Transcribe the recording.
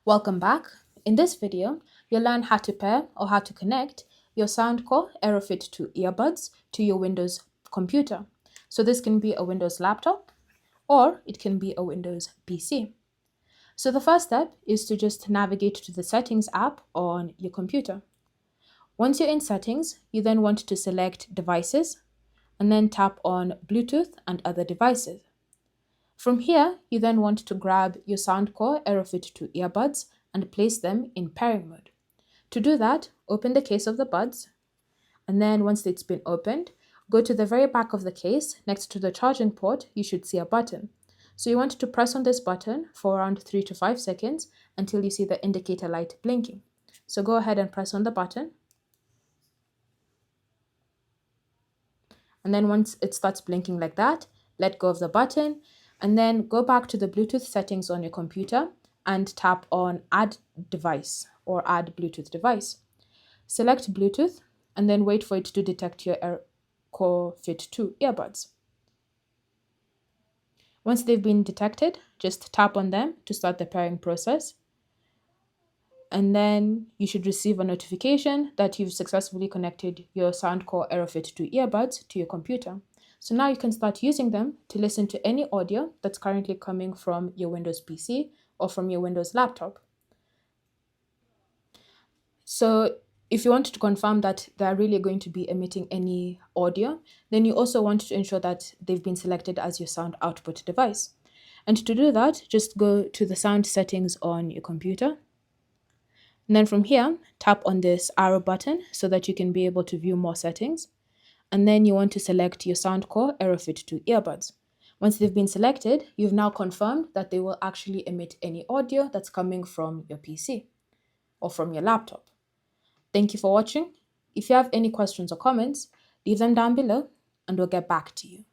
Welcome back. In this video, you'll learn how to pair or how to connect your Soundcore Aerofit 2 earbuds to your Windows computer. So this can be a Windows laptop or it can be a Windows PC. So the first step is to just navigate to the Settings app on your computer. Once you're in Settings, you then want to select Devices and then tap on Bluetooth and other devices. From here, you then want to grab your Soundcore Aerofit 2 earbuds and place them in pairing mode. To do that, open the case of the buds, and then once it's been opened, go to the very back of the case. Next to the charging port, you should see a button. So you want to press on this button for around 3 to 5 seconds until you see the indicator light blinking. So go ahead and press on the button. And then once it starts blinking like that, let go of the button and then go back to the Bluetooth settings on your computer and tap on Add Device or Add Bluetooth Device. Select Bluetooth and then wait for it to detect your Core Fit 2 earbuds. Once they've been detected, just tap on them to start the pairing process. And then you should receive a notification that you've successfully connected your Soundcore Aerofit 2 earbuds to your computer. So now you can start using them to listen to any audio that's currently coming from your Windows PC or from your Windows laptop. So if you want to confirm that they're really going to be emitting any audio, then you also want to ensure that they've been selected as your sound output device. And to do that, just go to the sound settings on your computer. And then from here, tap on this arrow button so that you can be able to view more settings. And then you want to select your Soundcore Aerofit 2 earbuds. Once they've been selected, you've now confirmed that they will actually emit any audio that's coming from your PC or from your laptop. Thank you for watching. If you have any questions or comments, leave them down below and we'll get back to you.